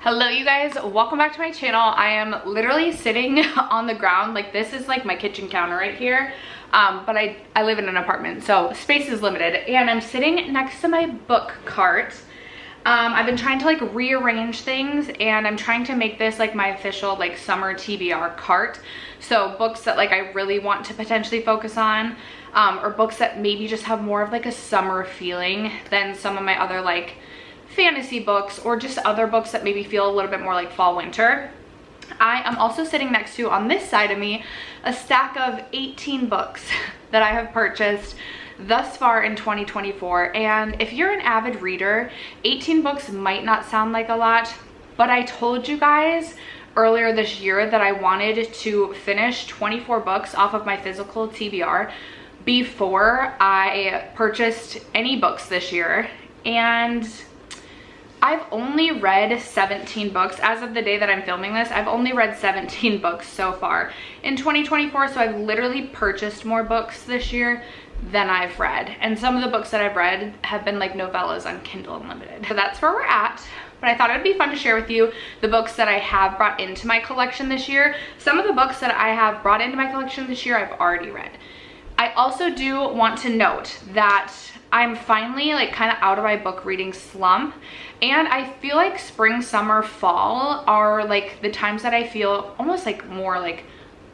Hello you guys, welcome back to my channel. I am literally sitting on the ground. Like, this is like my kitchen counter right here, but I live in an apartment, so space is limited, and I'm sitting next to my book cart. I've been trying to like rearrange things, and I'm trying to make this like my official like summer TBR cart. So books that like I really want to potentially focus on, or books that maybe just have more of like a summer feeling than some of my other like fantasy books, or just other books that maybe feel a little bit more like fall winter. I am also sitting next to, on this side of me, a stack of 18 books that I have purchased thus far in 2024. And if you're an avid reader, 18 books might not sound like a lot, but I told you guys earlier this year that I wanted to finish 24 books off of my physical TBR before I purchased any books this year. And I've only read 17 books. As of the day that I'm filming this, I've only read 17 books so far in 2024. So I've literally purchased more books this year than I've read. And some of the books that I've read have been like novellas on Kindle Unlimited. So that's where we're at. But I thought it'd be fun to share with you the books that I have brought into my collection this year. Some of the books that I have brought into my collection this year, I've already read. I also do want to note that I'm finally like kind of out of my book reading slump, and I feel like spring, summer, fall are like the times that I feel almost like more like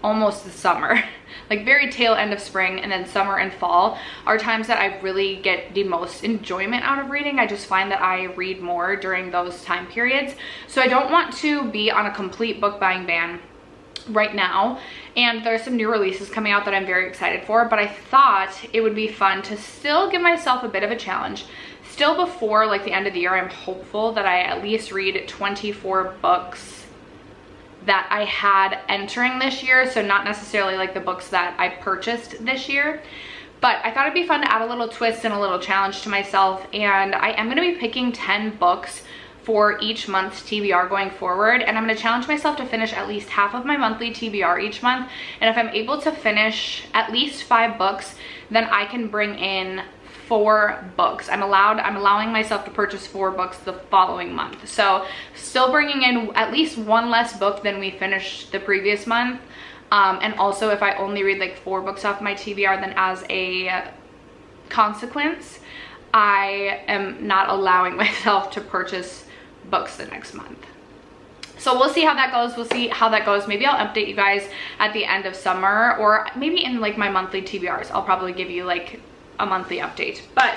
almost the summer, like very tail end of spring, and then summer and fall are times that I really get the most enjoyment out of reading. I just find that I read more during those time periods. So I don't want to be on a complete book buying ban right now, and there's some new releases coming out that I'm very excited for, but I thought it would be fun to still give myself a bit of a challenge. Still before like the end of the year, I'm hopeful that I at least read 24 books that I had entering this year. So not necessarily like the books that I purchased this year, but I thought it'd be fun to add a little twist and a little challenge to myself. And I am going to be picking 10 books for each month's TBR going forward, and I'm going to challenge myself to finish at least half of my monthly TBR each month. And if I'm able to finish at least 5 books, then I can bring in 4 books. I'm allowing myself to purchase 4 books the following month. So still bringing in at least 1 less book than we finished the previous month. And also, if I only read like 4 books off my TBR, then as a consequence, I am not allowing myself to purchase books the next month. So we'll see how that goes. We'll see how that goes. Maybe I'll update you guys at the end of summer, or maybe in like my monthly TBRs. I'll probably give you like a monthly update. But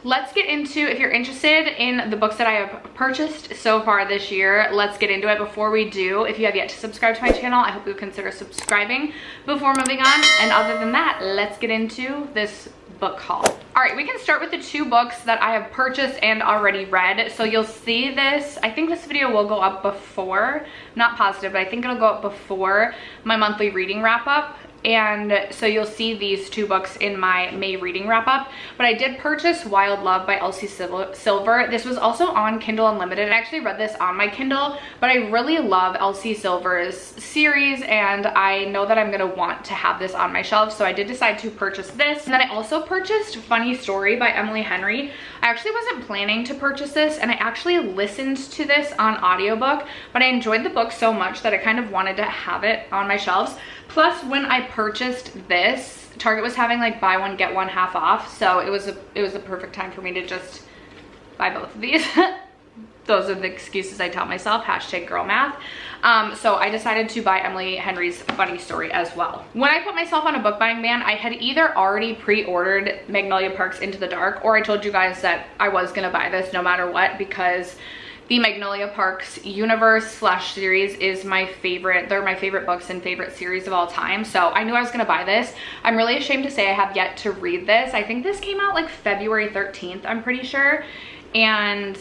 let's get into, if you're interested in the books that I have purchased so far this year, let's get into it. Before we do, if you have yet to subscribe to my channel, I hope you consider subscribing before moving on. And other than that, let's get into this book haul. All right, we can start with the 2 books that I have purchased and already read. So you'll see this, I think this video will go up before, not positive, but I think it'll go up before my monthly reading wrap up. And so you'll see these 2 books in my May reading wrap up. But I did purchase Wild Love by Elsie Silver. This was also on Kindle Unlimited. I actually read this on my Kindle, but I really love Elsie Silver's series, and I know that I'm gonna want to have this on my shelf. So I did decide to purchase this. And then I also purchased Funny Story by Emily Henry. I actually wasn't planning to purchase this, and I actually listened to this on audiobook, but I enjoyed the book so much that I kind of wanted to have it on my shelves. Plus, when I purchased this, Target was having like buy one get one half off, so it was a perfect time for me to just buy both of these. Those are the excuses I tell myself, hashtag girl math. So I decided to buy Emily Henry's Funny Story as well. When I put myself on a book buying ban, I had either already pre-ordered Magnolia Park's Into the Dark, or I told you guys that I was gonna buy this no matter what, because the Magnolia Parks universe / series is my favorite. They're my favorite books and favorite series of all time. So I knew I was gonna buy this. I'm really ashamed to say I have yet to read this. I think this came out like February 13th, I'm pretty sure. And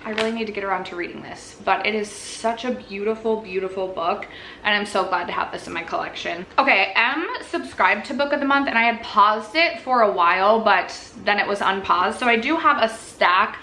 I really need to get around to reading this, but it is such a beautiful, beautiful book, and I'm so glad to have this in my collection. Okay, I am subscribed to Book of the Month, and I had paused it for a while, but then it was unpaused. So I do have a stack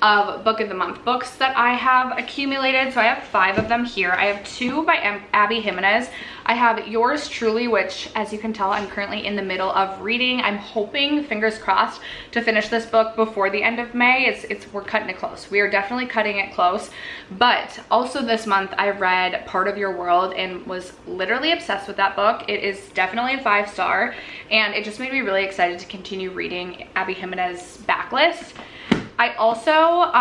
of book of the month books that I have accumulated. So I have 5 of them here. I have 2 by Abby Jimenez. I have Yours Truly, which as you can tell, I'm currently in the middle of reading. I'm hoping, fingers crossed, to finish this book before the end of May. We're cutting it close. We are definitely cutting it close. But also this month I read Part of Your World and was literally obsessed with that book. It is definitely a 5-star, and it just made me really excited to continue reading Abby Jimenez's backlist. I also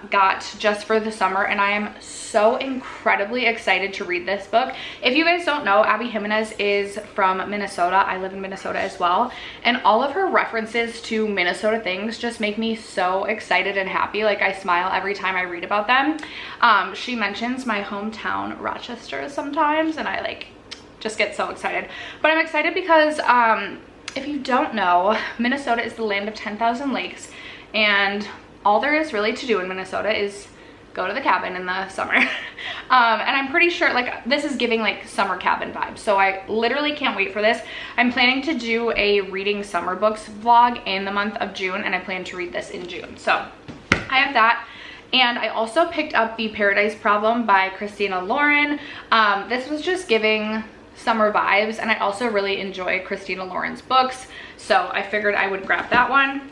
got Just for the Summer, and I am so incredibly excited to read this book. If you guys don't know, Abby Jimenez is from Minnesota. I live in Minnesota as well, and all of her references to Minnesota things just make me so excited and happy. Like, I smile every time I read about them. She mentions my hometown Rochester sometimes, and I like just get so excited. But I'm excited because if you don't know, Minnesota is the land of 10,000 lakes, and all there is really to do in Minnesota is go to the cabin in the summer. And I'm pretty sure, like, this is giving like summer cabin vibes. So I literally can't wait for this. I'm planning to do a reading summer books vlog in the month of June, and I plan to read this in June. So I have that. And I also picked up The Paradise Problem by Christina Lauren. This was just giving summer vibes, and I also really enjoy Christina Lauren's books, so I figured I would grab that one.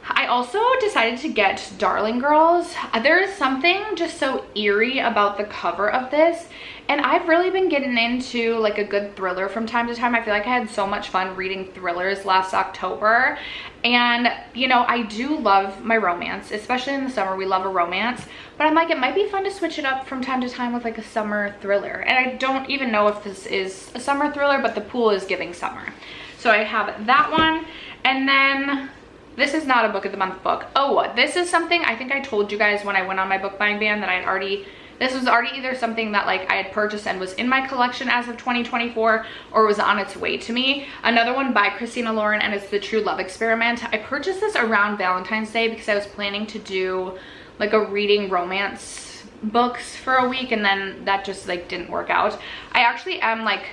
I also decided to get Darling Girls. There is something just so eerie about the cover of this, and I've really been getting into like a good thriller from time to time. I feel like I had so much fun reading thrillers last October, and you know, I do love my romance, especially in the summer. We love a romance, but I'm like, it might be fun to switch it up from time to time with like a summer thriller. And I don't even know if this is a summer thriller, but the pool is giving summer. So I have that one. And then this is not a book of the month book. Oh, this is something I think I told you guys when I went on my book buying ban that I had already, this was already either something that like I had purchased and was in my collection as of 2024, or was on its way to me. Another one by Christina Lauren, and it's The True Love Experiment. I purchased this around Valentine's Day because I was planning to do like a reading romance books for a week, and then that just like didn't work out. I actually am like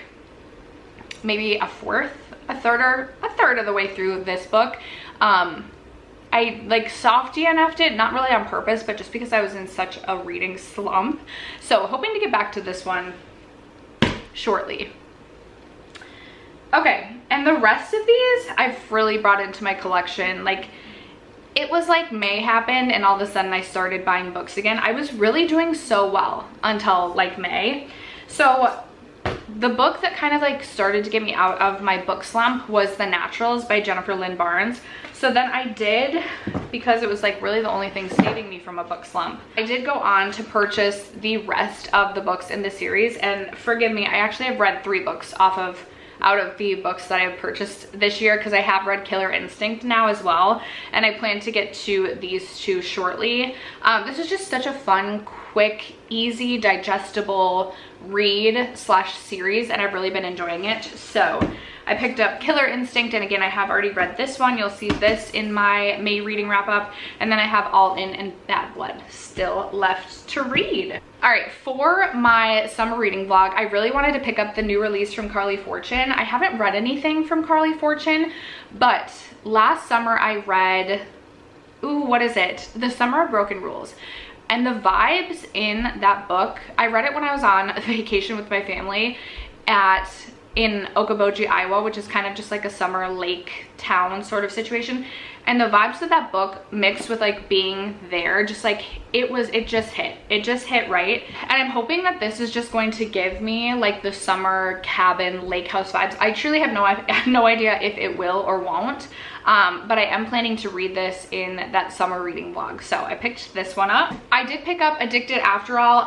maybe a third of the way through this book. I like soft DNF'd it, not really on purpose, but just because I was in such a reading slump. So hoping to get back to this one shortly. Okay, and the rest of these I've really brought into my collection. Like, it was like May happened and all of a sudden I started buying books again. I was really doing so well until like May. So the book that kind of like started to get me out of my book slump was The Naturals by Jennifer Lynn Barnes. So then I did, because it was like really the only thing saving me from a book slump, I did go on to purchase the rest of the books in the series. And forgive me, I actually have read 3 books out of the books that I have purchased this year, because I have read Killer Instinct now as well, and I plan to get to these 2 shortly. This is just such a fun, quick, easy, digestible read slash series, and I've really been enjoying it. So I picked up Killer Instinct, and again, I have already read this one. You'll see this in my May reading wrap up, and then I have All In and Bad Blood still left to read. All right, for my summer reading vlog, I really wanted to pick up the new release from Carly Fortune. I haven't read anything from Carly Fortune, but last summer I read, what is it? The Summer of Broken Rules. And the vibes in that book, I read it when I was on a vacation with my family in Okoboji, Iowa, which is kind of just like a summer lake town sort of situation. And the vibes of that book mixed with like being there, just like it just hit right. And I'm hoping that this is just going to give me like the summer cabin lake house vibes. I truly have no idea if it will or won't, but I am planning to read this in that summer reading vlog. So I picked this one up. I did pick up Addicted After All.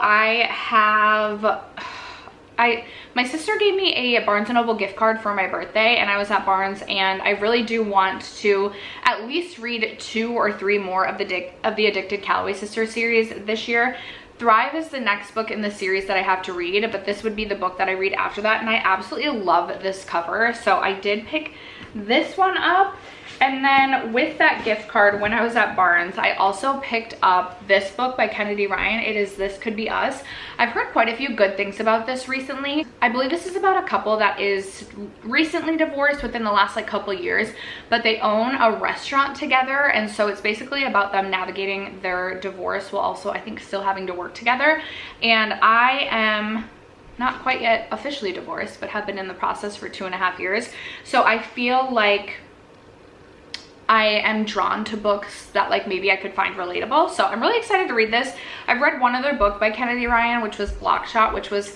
My sister gave me a Barnes & Noble gift card for my birthday, and I was at Barnes, and I really do want to at least read 2 or 3 more of the Addicted Calloway Sisters series this year. Thrive is the next book in the series that I have to read, but this would be the book that I read after that, and I absolutely love this cover. So I did pick this one up. And then with that gift card, when I was at Barnes, I also picked up this book by Kennedy Ryan. It is This Could Be Us. I've heard quite a few good things about this recently. I believe this is about a couple that is recently divorced within the last like couple years, but they own a restaurant together. And so it's basically about them navigating their divorce while also, I think, still having to work together. And I am not quite yet officially divorced, but have been in the process for 2.5 years. So I feel like I am drawn to books that like maybe I could find relatable. So I'm really excited to read this. I've read one other book by Kennedy Ryan, which was Blockshot, which was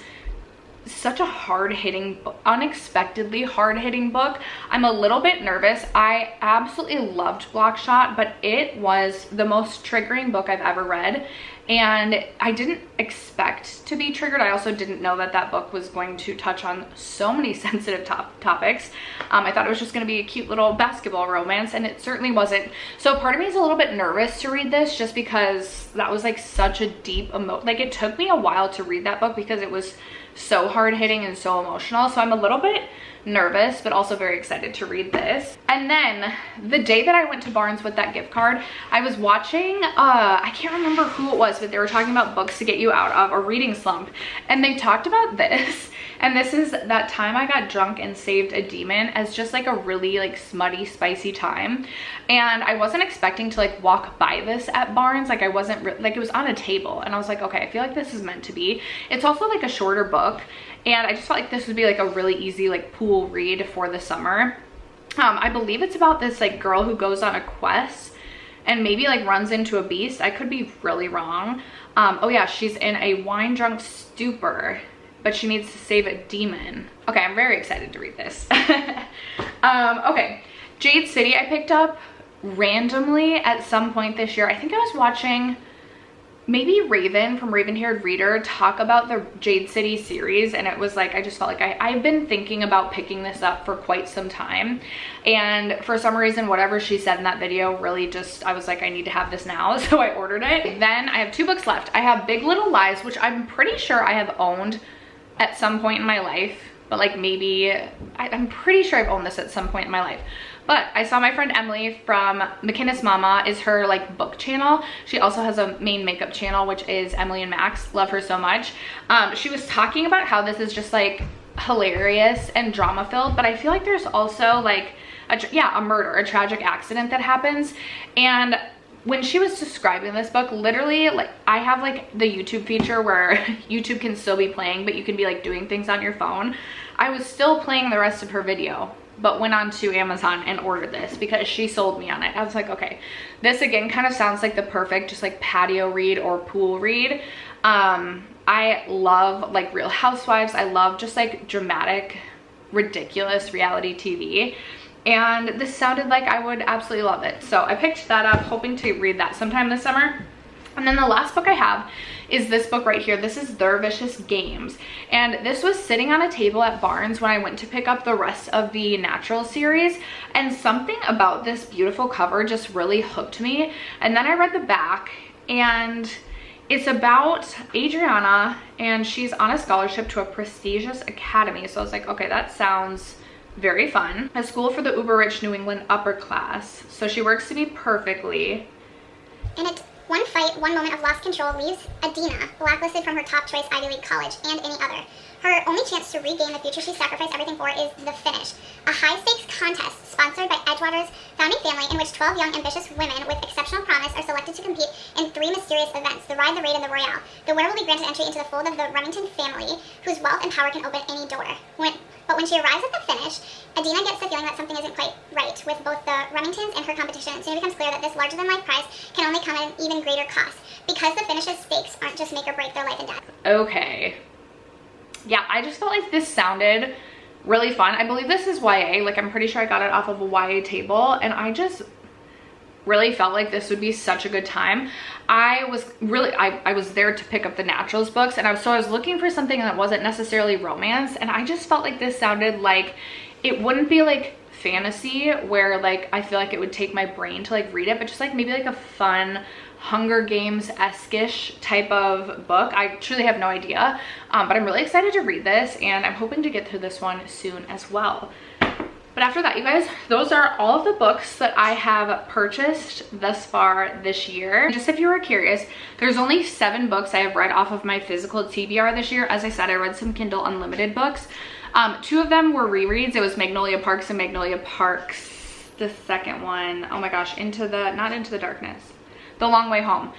such a hard-hitting, unexpectedly hard-hitting book. I'm a little bit nervous. I absolutely loved Blockshot, but it was the most triggering book I've ever read. And I didn't expect to be triggered. I also didn't know that that book was going to touch on so many sensitive topics. I thought it was just going to be a cute little basketball romance, and it certainly wasn't. So part of me is a little bit nervous to read this just because that was like such a deep like it took me a while to read that book because it was so hard-hitting and so emotional. So I'm a little bit nervous, but also very excited to read this. And then the day that I went to Barnes with that gift card, I was watching, I can't remember who it was, but they were talking about books to get you out of a reading slump. And they talked about this. And this is That Time I Got Drunk and Saved a Demon, as just like a really like smutty, spicy time. And I wasn't expecting to like walk by this at Barnes. Like I wasn't, like it was on a table. And I was like, okay, I feel like this is meant to be. It's also like a shorter book. And I just felt like this would be like a really easy like pool read for the summer. I believe it's about this like girl who goes on a quest and maybe like runs into a beast. I could be really wrong. Oh yeah, she's in a wine drunk stupor, but she needs to save a demon. Okay, I'm very excited to read this. Okay, Jade City I picked up randomly at some point this year. I think I was watching maybe Raven from Raven Haired Reader talk about the Jade City series, and it was like, I just felt like I've been thinking about picking this up for quite some time, and for some reason whatever she said in that video really just, I was like, I need to have this now, so I ordered it. Then I have 2 books left. I have Big Little Lies, which I'm pretty sure I have owned at some point in my life, but like maybe, I'm pretty sure I've owned this at some point in my life. But I saw my friend Emily from McKinnis Mama is her like book channel. She also has a main makeup channel, which is Emily and Max. Love her so much. She was talking about how this is just like hilarious and drama filled, but I feel like there's also like a murder, a tragic accident that happens. And when she was describing this book, literally, like I have like the YouTube feature where YouTube can still be playing, but you can be like doing things on your phone. I was still playing the rest of her video, but went on to Amazon and ordered this because she sold me on it. I was like, okay, this again kind of sounds like the perfect just like patio read or pool read. I love like Real Housewives. I love just like dramatic, ridiculous reality TV. And this sounded like I would absolutely love it. So I picked that up, hoping to read that sometime this summer. And then the last book I have is this book right here. This is Their Vicious Games. And this was sitting on a table at Barnes when I went to pick up the rest of the Natural series. And something about this beautiful cover just really hooked me. And then I read the back, and it's about Adriana, and she's on a scholarship to a prestigious academy. So I was like, okay, that sounds very fun. A school for the uber rich New England upper class. So she works to be perfectly. And it's one fight, one moment of lost control leaves Adina blacklisted from her top choice Ivy League college and any other. Her only chance to regain the future she sacrificed everything for is the finish, a high-stakes contest sponsored by Edgewater's founding family in which 12 young, ambitious women with exceptional promise are selected to compete in 3 mysterious events, the Ride, the Raid, and the Royale. The winner will be granted entry into the fold of the Remington family, whose wealth and power can open any door. But when she arrives at the finish, Adina gets the feeling that something isn't quite right with both the Remingtons and her competition, and soon it becomes clear that this larger-than-life prize can only come at an even greater cost, because the finish's stakes aren't just make or break their life and death. Okay. Yeah, I just felt like this sounded really fun. I believe this is YA. Like, I'm pretty sure I got it off of a YA table, and I just really felt like this would be such a good time. I was there to pick up the Naturals books, and I was looking for something that wasn't necessarily romance, and I just felt like this sounded like it wouldn't be like fantasy where like I feel like it would take my brain to like read it, but just like maybe like a fun Hunger Games-esque-ish type of book. I truly have no idea, but I'm really excited to read this, and I'm hoping to get through this one soon as well. But after that, you guys, those are all of the books that I have purchased thus far this year. Just if you were curious, there's only 7 books I have read off of my physical TBR this year. As I said, I read some Kindle Unlimited books. 2 of them were rereads. It was Magnolia Parks and Magnolia Parks, the second one, oh my gosh, not Into the Darkness, The Long Way Home.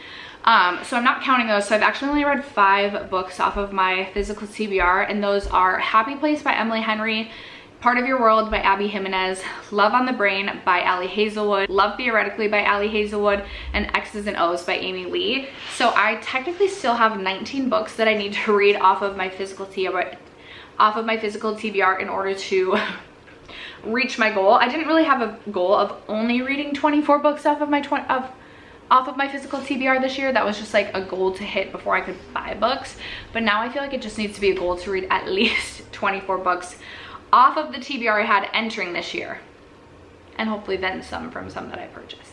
So I'm not counting those. So I've actually only read 5 books off of my physical TBR, and those are Happy Place by Emily Henry, Part of Your World by Abby Jimenez, Love on the Brain by Allie Hazelwood, Love Theoretically by Allie Hazelwood, and X's and O's by Amy Lee. So I technically still have 19 books that I need to read off of my physical TBR in order to reach my goal. I didn't really have a goal of only reading 24 books off of my physical TBR this year. That was just like a goal to hit before I could buy books. But now I feel like it just needs to be a goal to read at least 24 books off of the TBR I had entering this year, and hopefully then some from some that I purchased.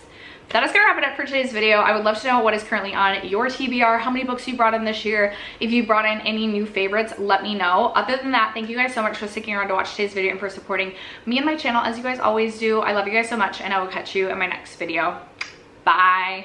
That is gonna wrap it up for today's video. I would love to know what is currently on your TBR, how many books you brought in this year. If you brought in any new favorites, let me know. Other than that, thank you guys so much for sticking around to watch today's video and for supporting me and my channel as you guys always do. I love you guys so much, and I will catch you in my next video. Bye.